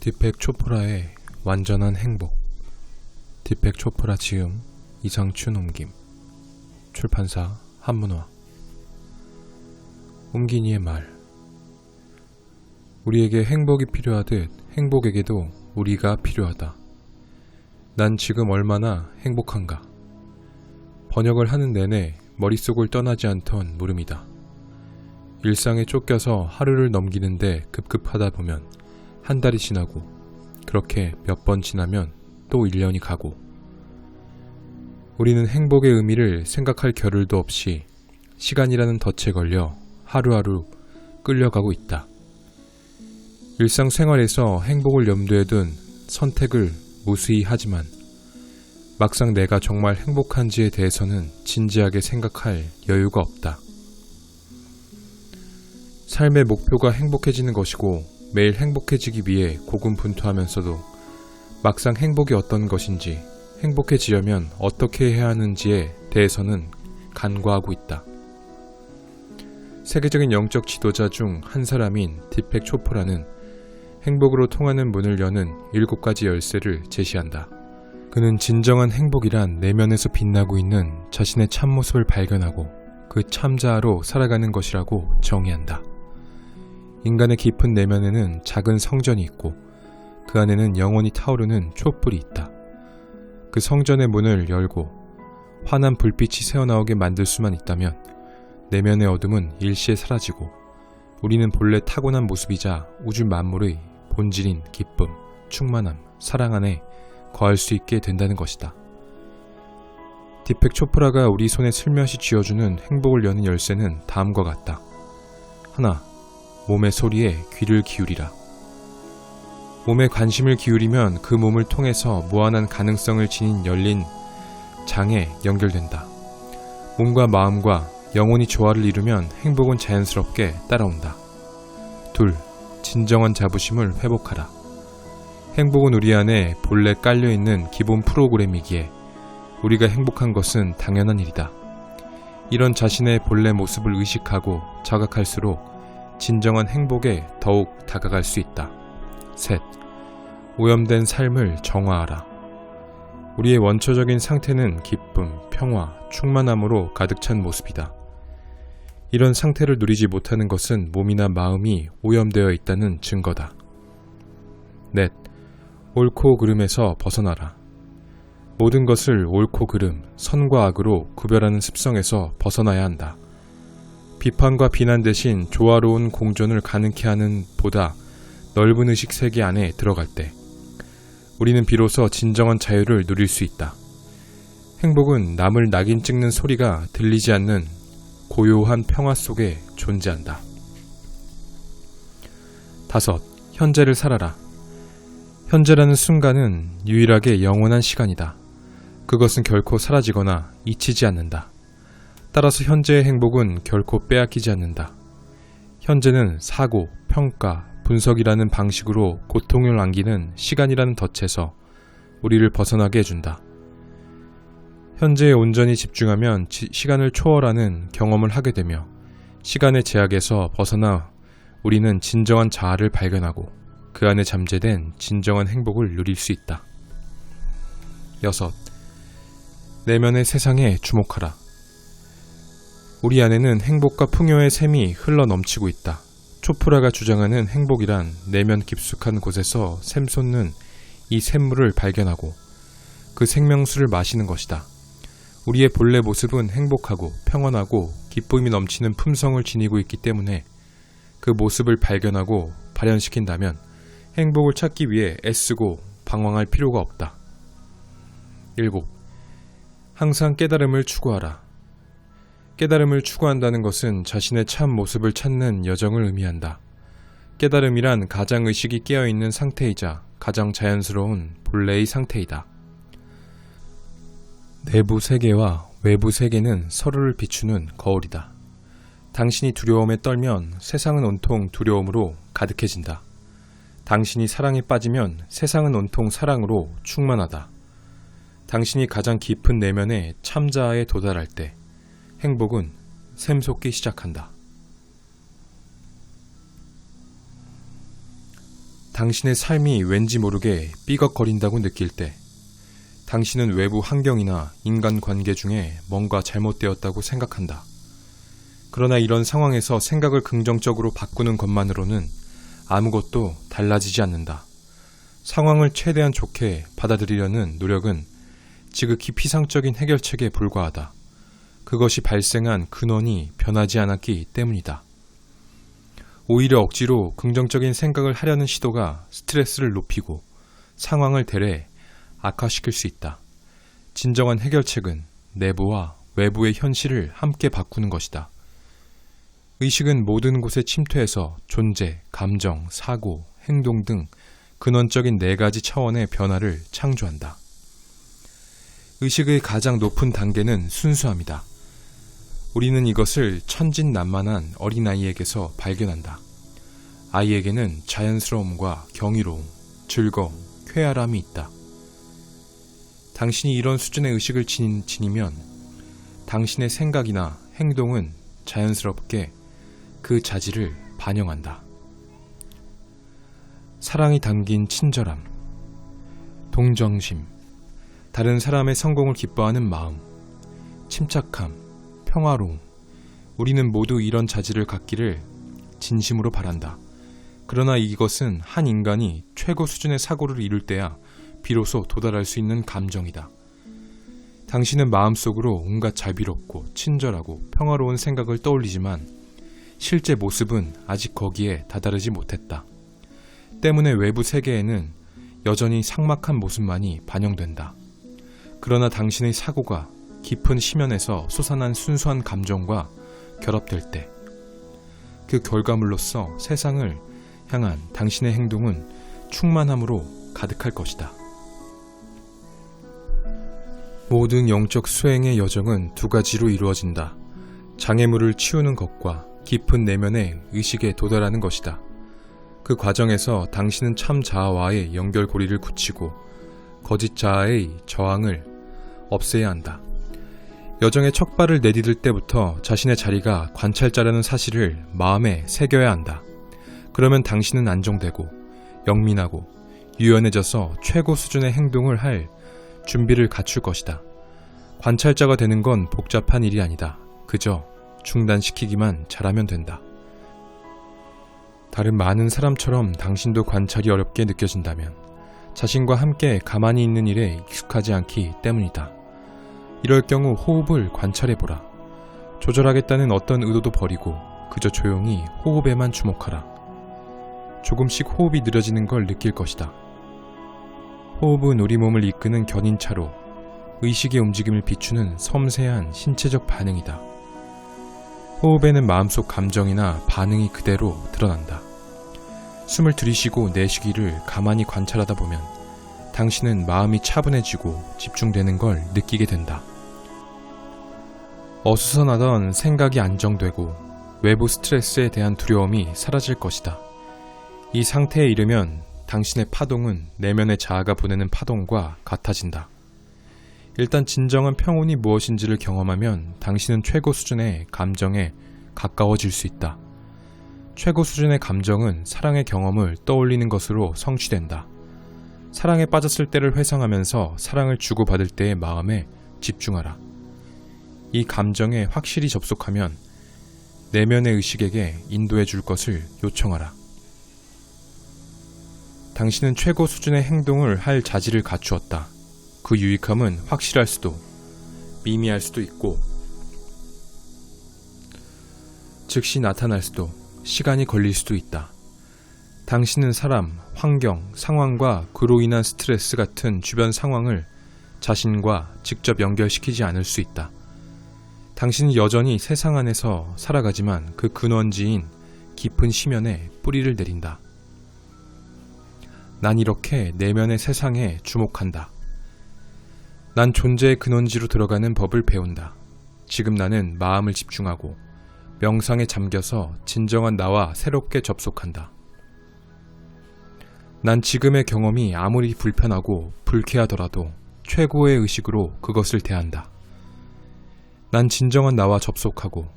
딥백 초프라의 완전한 행복. 딥백 초프라 지음, 이상춘 옮김. 출판사 한문화. 옮긴이의 말. 우리에게 행복이 필요하듯 행복에게도 우리가 필요하다. 난 지금 얼마나 행복한가. 번역을 하는 내내 머릿속을 떠나지 않던 물음이다. 일상에 쫓겨서 하루를 넘기는데 급급하다 보면 한 달이 지나고, 그렇게 몇 번 지나면 또 1년이 가고, 우리는 행복의 의미를 생각할 겨를도 없이 시간이라는 덫에 걸려 하루하루 끌려가고 있다. 일상생활에서 행복을 염두에 둔 선택을 무수히 하지만 막상 내가 정말 행복한지에 대해서는 진지하게 생각할 여유가 없다. 삶의 목표가 행복해지는 것이고 매일 행복해지기 위해 고군분투하면서도 막상 행복이 어떤 것인지, 행복해지려면 어떻게 해야 하는지에 대해서는 간과하고 있다. 세계적인 영적 지도자 중 한 사람인 딥백 초프라는 행복으로 통하는 문을 여는 7가지 열쇠를 제시한다. 그는 진정한 행복이란 내면에서 빛나고 있는 자신의 참모습을 발견하고 그 참자아로 살아가는 것이라고 정의한다. 인간의 깊은 내면에는 작은 성전이 있고 그 안에는 영원히 타오르는 촛불이 있다. 그 성전의 문을 열고 환한 불빛이 새어나오게 만들 수만 있다면 내면의 어둠은 일시에 사라지고 우리는 본래 타고난 모습이자 우주 만물의 본질인 기쁨, 충만함, 사랑 안에 거할 수 있게 된다는 것이다. 딥백 초프라가 우리 손에 슬며시 쥐어주는 행복을 여는 열쇠는 다음과 같다. 하나, 몸의 소리에 귀를 기울이라. 몸에 관심을 기울이면 그 몸을 통해서 무한한 가능성을 지닌 열린 장에 연결된다. 몸과 마음과 영혼이 조화를 이루면 행복은 자연스럽게 따라온다. 둘, 진정한 자부심을 회복하라. 행복은 우리 안에 본래 깔려있는 기본 프로그램이기에 우리가 행복한 것은 당연한 일이다. 이런 자신의 본래 모습을 의식하고 자각할수록 진정한 행복에 더욱 다가갈 수 있다. 셋, 오염된 삶을 정화하라. 우리의 원초적인 상태는 기쁨, 평화, 충만함으로 가득 찬 모습이다. 이런 상태를 누리지 못하는 것은 몸이나 마음이 오염되어 있다는 증거다. 넷, 옳고 그름에서 벗어나라. 모든 것을 옳고 그름, 선과 악으로 구별하는 습성에서 벗어나야 한다. 비판과 비난 대신 조화로운 공존을 가능케 하는 보다 넓은 의식 세계 안에 들어갈 때 우리는 비로소 진정한 자유를 누릴 수 있다. 행복은 남을 낙인 찍는 소리가 들리지 않는 고요한 평화 속에 존재한다. 다섯, 현재를 살아라. 현재라는 순간은 유일하게 영원한 시간이다. 그것은 결코 사라지거나 잊히지 않는다. 따라서 현재의 행복은 결코 빼앗기지 않는다. 현재는 사고, 평가, 분석이라는 방식으로 고통을 안기는 시간이라는 덫에서 우리를 벗어나게 해준다. 현재에 온전히 집중하면 시간을 초월하는 경험을 하게 되며 시간의 제약에서 벗어나 우리는 진정한 자아를 발견하고 그 안에 잠재된 진정한 행복을 누릴 수 있다. 여섯, 내면의 세상에 주목하라. 우리 안에는 행복과 풍요의 샘이 흘러 넘치고 있다. 초프라가 주장하는 행복이란 내면 깊숙한 곳에서 샘솟는 이 샘물을 발견하고 그 생명수를 마시는 것이다. 우리의 본래 모습은 행복하고 평온하고 기쁨이 넘치는 품성을 지니고 있기 때문에 그 모습을 발견하고 발현시킨다면 행복을 찾기 위해 애쓰고 방황할 필요가 없다. 7. 항상 깨달음을 추구하라. 깨달음을 추구한다는 것은 자신의 참 모습을 찾는 여정을 의미한다. 깨달음이란 가장 의식이 깨어있는 상태이자 가장 자연스러운 본래의 상태이다. 내부 세계와 외부 세계는 서로를 비추는 거울이다. 당신이 두려움에 떨면 세상은 온통 두려움으로 가득해진다. 당신이 사랑에 빠지면 세상은 온통 사랑으로 충만하다. 당신이 가장 깊은 내면의 참자아에 도달할 때 행복은 샘솟기 시작한다. 당신의 삶이 왠지 모르게 삐걱거린다고 느낄 때, 당신은 외부 환경이나 인간관계 중에 뭔가 잘못되었다고 생각한다. 그러나 이런 상황에서 생각을 긍정적으로 바꾸는 것만으로는 아무것도 달라지지 않는다. 상황을 최대한 좋게 받아들이려는 노력은 지극히 피상적인 해결책에 불과하다. 그것이 발생한 근원이 변하지 않았기 때문이다. 오히려 억지로 긍정적인 생각을 하려는 시도가 스트레스를 높이고 상황을 대래 악화시킬 수 있다. 진정한 해결책은 내부와 외부의 현실을 함께 바꾸는 것이다. 의식은 모든 곳에 침투해서 존재, 감정, 사고, 행동 등 근원적인 4가지 차원의 변화를 창조한다. 의식의 가장 높은 단계는 순수함이다. 우리는 이것을 천진난만한 어린아이에게서 발견한다. 아이에게는 자연스러움과 경이로움, 즐거움, 쾌활함이 있다. 당신이 이런 수준의 의식을 지니면 당신의 생각이나 행동은 자연스럽게 그 자질을 반영한다. 사랑이 담긴 친절함, 동정심, 다른 사람의 성공을 기뻐하는 마음, 침착함, 평화로움. 우리는 모두 이런 자질을 갖기를 진심으로 바란다. 그러나 이것은 한 인간이 최고 수준의 사고를 이룰 때야 비로소 도달할 수 있는 감정이다. 당신은 마음속으로 온갖 자비롭고 친절하고 평화로운 생각을 떠올리지만 실제 모습은 아직 거기에 다다르지 못했다. 때문에 외부 세계에는 여전히 삭막한 모습만이 반영된다. 그러나 당신의 사고가 깊은 심연에서 솟아난 순수한 감정과 결합될 때 그 결과물로서 세상을 향한 당신의 행동은 충만함으로 가득할 것이다. 모든 영적 수행의 여정은 2가지로 이루어진다. 장애물을 치우는 것과 깊은 내면의 의식에 도달하는 것이다. 그 과정에서 당신은 참 자아와의 연결고리를 굳히고 거짓 자아의 저항을 없애야 한다. 여정의 첫 발을 내디딜 때부터 자신의 자리가 관찰자라는 사실을 마음에 새겨야 한다. 그러면 당신은 안정되고 영민하고 유연해져서 최고 수준의 행동을 할 준비를 갖출 것이다. 관찰자가 되는 건 복잡한 일이 아니다. 그저 중단시키기만 잘하면 된다. 다른 많은 사람처럼 당신도 관찰이 어렵게 느껴진다면 자신과 함께 가만히 있는 일에 익숙하지 않기 때문이다. 이럴 경우 호흡을 관찰해보라. 조절하겠다는 어떤 의도도 버리고 그저 조용히 호흡에만 주목하라. 조금씩 호흡이 느려지는 걸 느낄 것이다. 호흡은 우리 몸을 이끄는 견인차로 의식의 움직임을 비추는 섬세한 신체적 반응이다. 호흡에는 마음속 감정이나 반응이 그대로 드러난다. 숨을 들이쉬고 내쉬기를 가만히 관찰하다 보면 당신은 마음이 차분해지고 집중되는 걸 느끼게 된다. 어수선하던 생각이 안정되고 외부 스트레스에 대한 두려움이 사라질 것이다. 이 상태에 이르면 당신의 파동은 내면의 자아가 보내는 파동과 같아진다. 일단 진정한 평온이 무엇인지를 경험하면 당신은 최고 수준의 감정에 가까워질 수 있다. 최고 수준의 감정은 사랑의 경험을 떠올리는 것으로 성취된다. 사랑에 빠졌을 때를 회상하면서 사랑을 주고받을 때의 마음에 집중하라. 이 감정에 확실히 접속하면 내면의 의식에게 인도해 줄 것을 요청하라. 당신은 최고 수준의 행동을 할 자질을 갖추었다. 그 유익함은 확실할 수도, 미미할 수도 있고, 즉시 나타날 수도, 시간이 걸릴 수도 있다. 당신은 사람, 환경, 상황과 그로 인한 스트레스 같은 주변 상황을 자신과 직접 연결시키지 않을 수 있다. 당신은 여전히 세상 안에서 살아가지만 그 근원지인 깊은 심연에 뿌리를 내린다. 난 이렇게 내면의 세상에 주목한다. 난 존재의 근원지로 들어가는 법을 배운다. 지금 나는 마음을 집중하고 명상에 잠겨서 진정한 나와 새롭게 접속한다. 난 지금의 경험이 아무리 불편하고 불쾌하더라도 최고의 의식으로 그것을 대한다. 난 진정한 나와 접속하고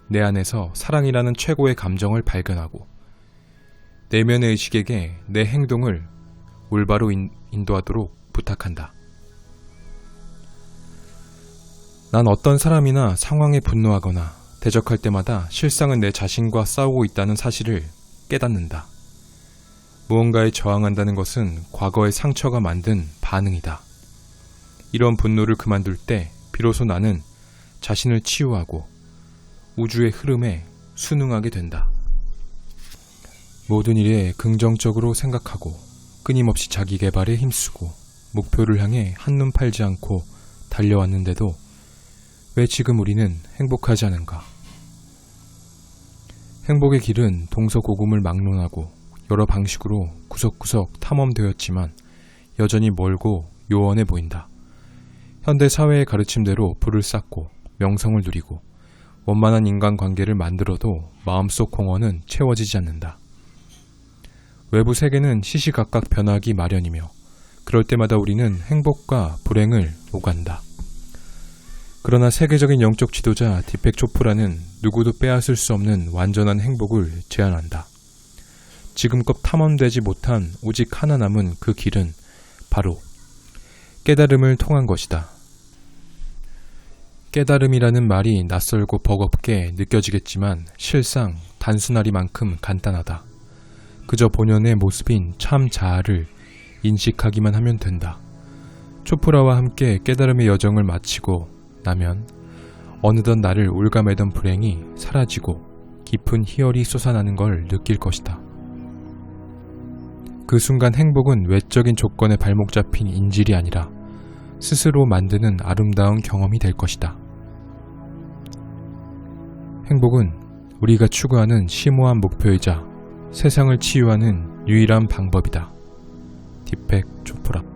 내 안에서 사랑이라는 최고의 감정을 발견하고 내면의 의식에게 내 행동을 올바로 인도하도록 부탁한다. 난 어떤 사람이나 상황에 분노하거나 대적할 때마다 실상은 내 자신과 싸우고 있다는 사실을 깨닫는다. 무언가에 저항한다는 것은 과거의 상처가 만든 반응이다. 이런 분노를 그만둘 때 비로소 나는 자신을 치유하고 우주의 흐름에 순응하게 된다. 모든 일에 긍정적으로 생각하고 끊임없이 자기 개발에 힘쓰고 목표를 향해 한눈 팔지 않고 달려왔는데도 왜 지금 우리는 행복하지 않은가? 행복의 길은 동서고금을 막론하고 여러 방식으로 구석구석 탐험되었지만 여전히 멀고 요원해 보인다. 현대 사회의 가르침대로 부를 쌓고 명성을 누리고 원만한 인간관계를 만들어도 마음속 공허는 채워지지 않는다. 외부 세계는 시시각각 변하기 마련이며 그럴 때마다 우리는 행복과 불행을 오간다. 그러나 세계적인 영적 지도자 디펙 초프라는 누구도 빼앗을 수 없는 완전한 행복을 제안한다. 지금껏 탐험되지 못한 오직 하나 남은 그 길은 바로 깨달음을 통한 것이다. 깨달음이라는 말이 낯설고 버겁게 느껴지겠지만 실상 단순하리만큼 간단하다. 그저 본연의 모습인 참 자아를 인식하기만 하면 된다. 초프라와 함께 깨달음의 여정을 마치고 나면 어느덧 나를 올가매던 불행이 사라지고 깊은 희열이 솟아나는 걸 느낄 것이다. 그 순간 행복은 외적인 조건에 발목 잡힌 인질이 아니라 스스로 만드는 아름다운 경험이 될 것이다. 행복은 우리가 추구하는 심오한 목표이자 세상을 치유하는 유일한 방법이다. 디펙 초프라.